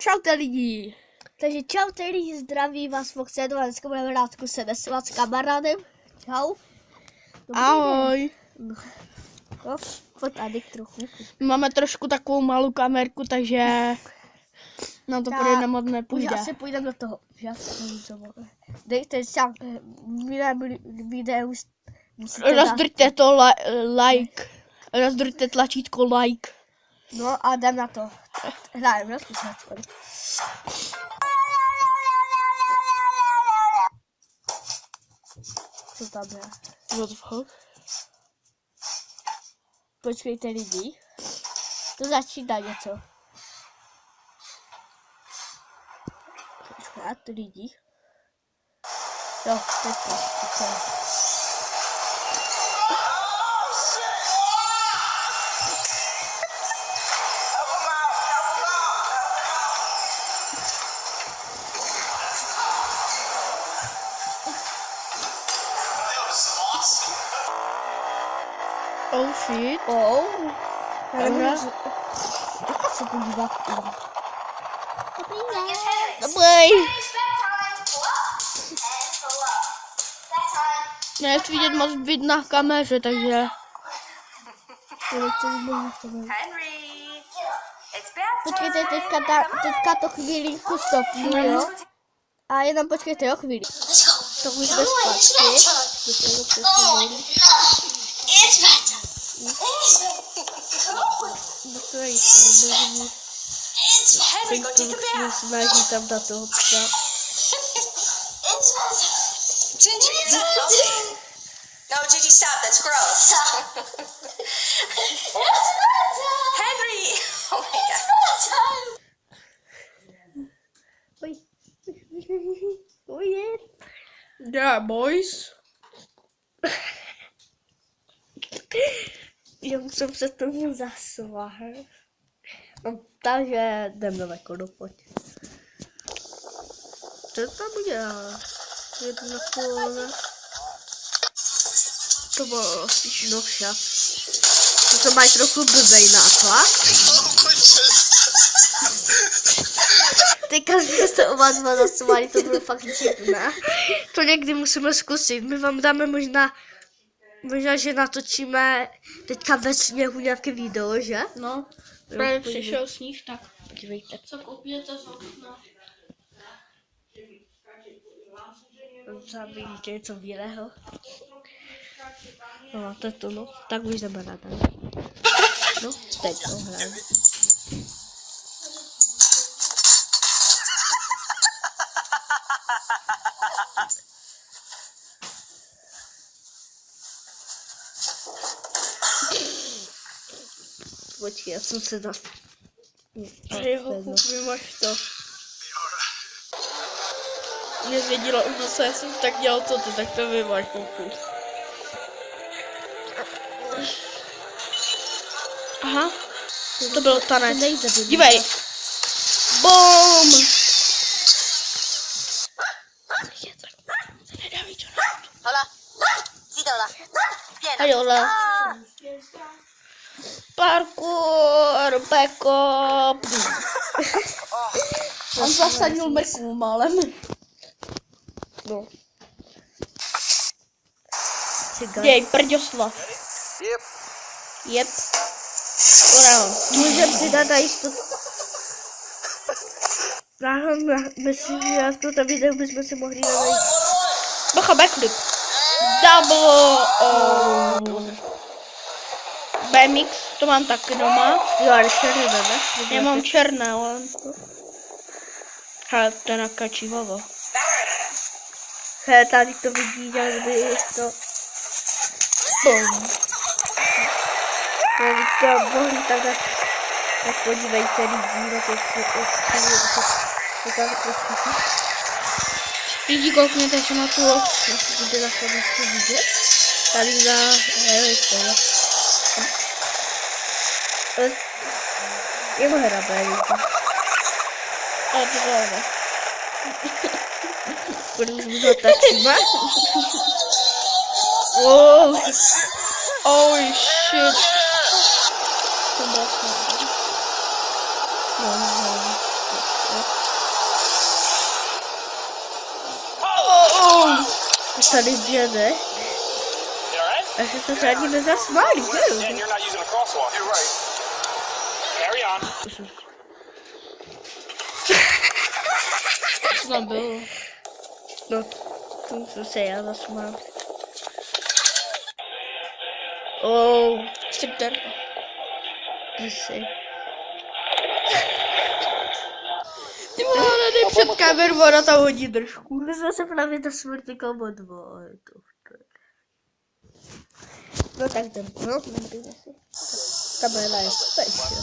Čaute lidi. Takže čaute lidi, zdraví vás Foxedo a dneska budeme hrát se veselovat s kamarádem. Čau. Ahoj. No, pojď Adik trochu. Máme trošku takovou malou kamerku, takže nám to půjde moc nepůjde. Už asi půjdeme do toho. Dejte si videu. Rozdrťte to like. Rozdrťte tlačítko like. No a jdem na to. Hrajeme, co tam je? What the fuck? Počkejte lidi. To začíná něco. Počkat lidi. Jo, teďka. Oh shit. Oh. Já nemůžu se podívat. Dobrý. Nechci vidět moc vid na kameře, takže... Počkejte, teďka to chvílinku stopnu, jo? A jenom počkejte, jo, chvíli. To už bez zpátky. Snaží tam na toho psa. No, Gigi, stop. That's gross. Henry! Oh my God. Oj. Yeah, boys. Já jsem se tomu zaslal. No, takže jdeme na konopoť. Co tam udělá? Jedna kolona. To bylo spíš noša. To mají trochu blbej nátlak. Teďka jsme se oba dva zasovali, to bylo fakt divné. To někdy musíme zkusit. My vám dáme možná, že natočíme teďka ve sněhu nějaké video, že? No, právě přišel sníh, tak Podívejte. co koupíte z okna? Tam vidíte něco bílého. No, to je to, no. Tak už jdeme na ten. No, teď to hrajeme. Počkej, já jsem se zase... Vymaž to. Mě zvěděla už zase, já jsem tak dělal to, tak to vymaž pokud. Aha, to byl tanec. Dívej. BOOM! Hola. Sí, hola. Bien. Hej, ole. Parkour, backup. On zasadil mrkvu málem. No. Děj, prďoslav. Jep. Můžeme si dát na jistotu. Myslím, že já v tomto videu bychom si mohli dát. Bacha, backflip. Double O. BMX, to mám taky doma. Jo, ale černý ne? Já mám černé, ale... Hele, to je nakačivavo. Hele, tady to vidí, jak by to... Boom. Kdyby to mohli takhle... Tak podívejte lidi na to, Lidi, koukněte se na tu... jestli bude na to vidět. Tady na... Jeho hrabe, lidi. A to dáme. Když ho tačíme. Oh shit. To bylo snad. Tady dědek. A že se řádně nezasmálí, že jo? Co tam bylo? No, to jsem se já zasmál. Oh, Super. prosím. Ty vole, nejde před kamerou, ona tam hodí držku. My jsme se právě do smrti komodovali. No tak jdem. No, nebudeme si. Kamera je special.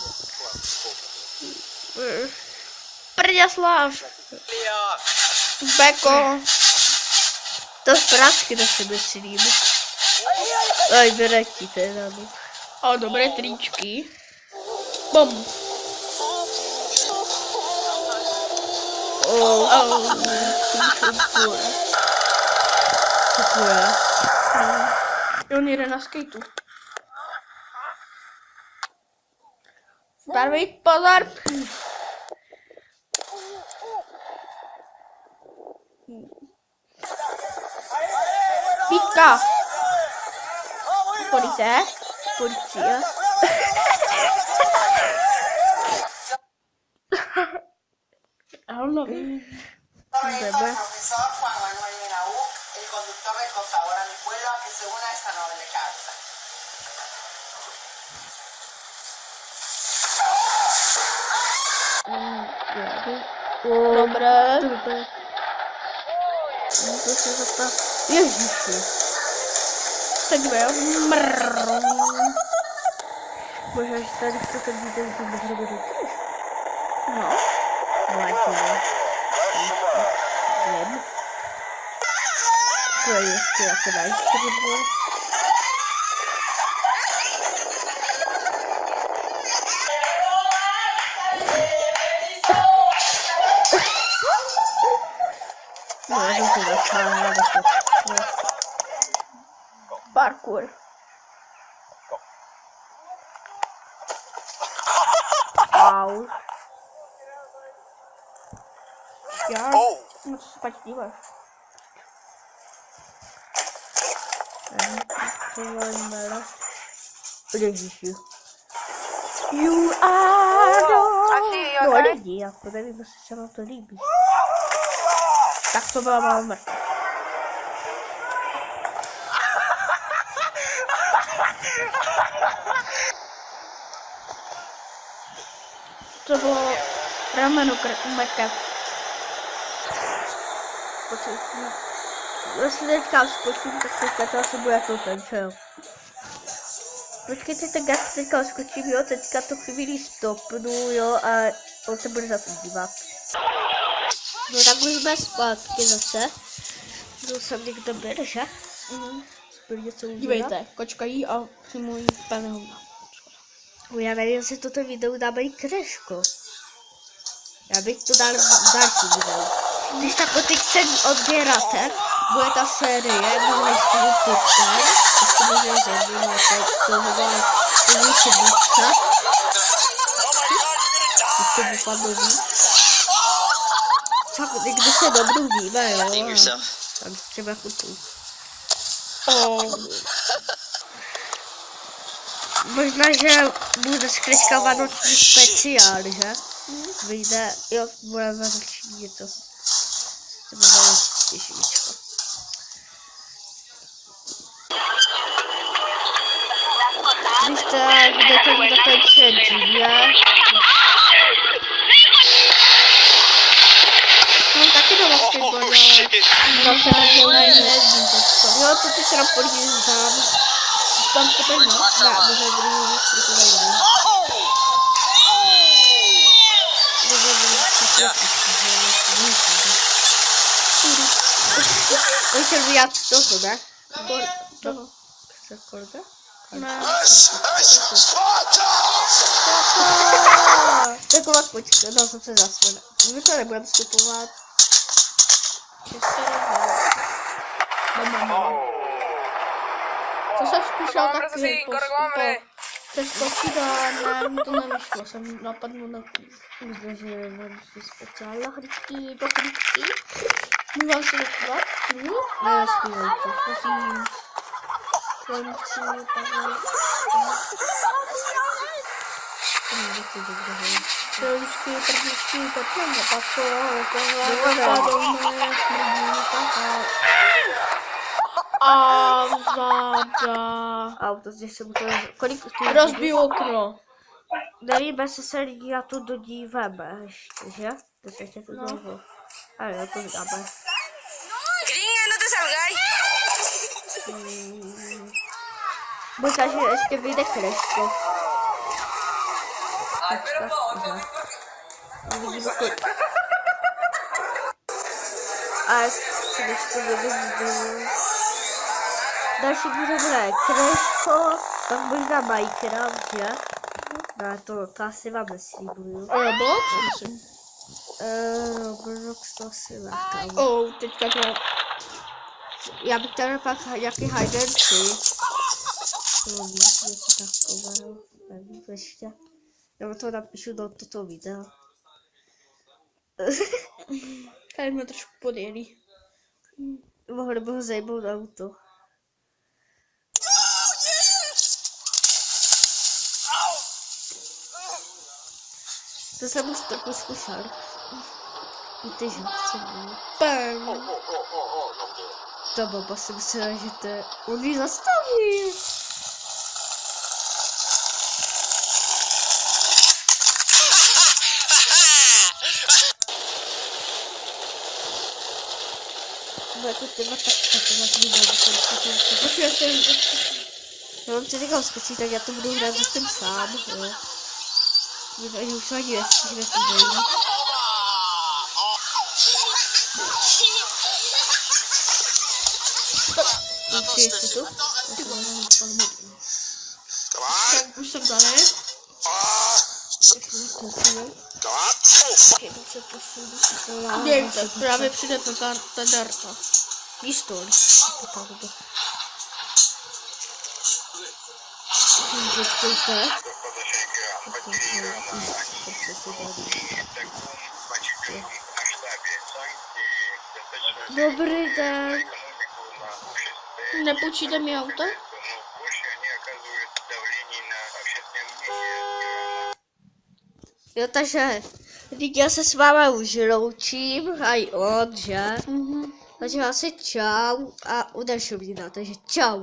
Prděslav. Beko. To z práčky na sebe myslím. Oj, vyretí teda. O, dobré tričky. Bom. Oh, co to je? On jede na skateu. Starvejt, pozor. Pítka. Policie. Policie. Ano. Bebe. Profesor Juan Manuel Menaú, el conductor del costador a mi pueblo a que se una a esta noble causa. Dobré. To se zeptá. Ježiši. Tak jo. Bože, až tady to ten video bude hrozný. No. Vládě. Jen. To je ještě jako najstrýbor. No, já jsem se zasmála, Parkour. Au. Já. No co se pak díváš? Ježiši. You are the... No lidi, jako nevím, jestli se vám to líbí. Tak to byla malá mrtka. To bylo rameno mrkev. Počkej, jestli teďka skočím, tak teďka to asi bude jako ten, že jo? Počkejte, tak já si teďka skočím, jo, teďka to chvíli stopnu, jo, a on se bude za to dívat. No tak už jsme zpátky zase. Byl jsem někde byl, že? Byl něco udělat. Dívejte, kočka jí a simují plné hovna. Já nevím, jestli toto video dáme i kreško. Já bych to dal v další videu. Když tak o těch 7 odběráte, bude ta série, bude z toho půjde, ještě může zjevit, to bude nejvyšší bůdce. Ještě vypadlo víc. Tak někdy se dobrou víme, jo, tam třeba chutou. Možná, že bude skrytka vánoční speciál, že? Vyjde, jo, budeme začít něco. To bude těžíčko. Když tak, kde to dokončit, že? No taky doma skateboard, ale tam se nejezdí. Jo, to ty trampoliny znám. Tam to pevně. Ne, možná budu mít trochu nejde. On chtěl vyját toho, ne? Toho. Chce korda? Ne. Taková počkej, no jsem se zasvěděl. My to nebudeme vstupovat. Co se zkoušel taky? Přeskočí do To nevyšlo, jsem napadnu na Zveřejnění speciální hlídky do hlídky. Můžu vám se dostat? Nespívejte. Prosím. Končí, Čeličky, prdičky, pepřeně, pasko, Dobře. okolo, smrdí, kakao. A vzada. auto, zde se mu to... Kolik tu Rozbiju okno. Nevím, jestli se lidi na to dodíváme ještě, že? To se ještě to No. dlouho. Ale jo, to dáme. Gringa, no te salgáis. Možná, že ještě vyjde Kreško. Ay, pero no. Uvidíme kolik. A když to bude video. Další bude Kreško, tak možná Minecraft, že? No to asi vám neslibuju. Roblox, myslím. Roblox to asi nechám. Teďka to... Já bych tady pak nějaký hide and seek. To víc, něco takového. Nevím ještě. Nebo to napíšu do toto video. Tady jsme trošku podjeli. Mohli by ho zajmout auto. To jsem už trochu zkušel. Víte, že chci. Pem. Ta baba si myslela, že to je... On ji zastaví. No to téma tak máš líbí, Počkej, já jsem... já mám si někam skočit, tak já to budu hrát za tím sám, jo. Takže už ani nestihne to dojít. Přijďte tu? Tak už jsem tady. Dějte, právě přijde ta darta. Pistol. Počkejte. Dobrý den. Nepůjčíte mi auto? Jo, takže teď já se s váma už loučím, a i on, že? Takže asi čau a udržu mě, takže čau.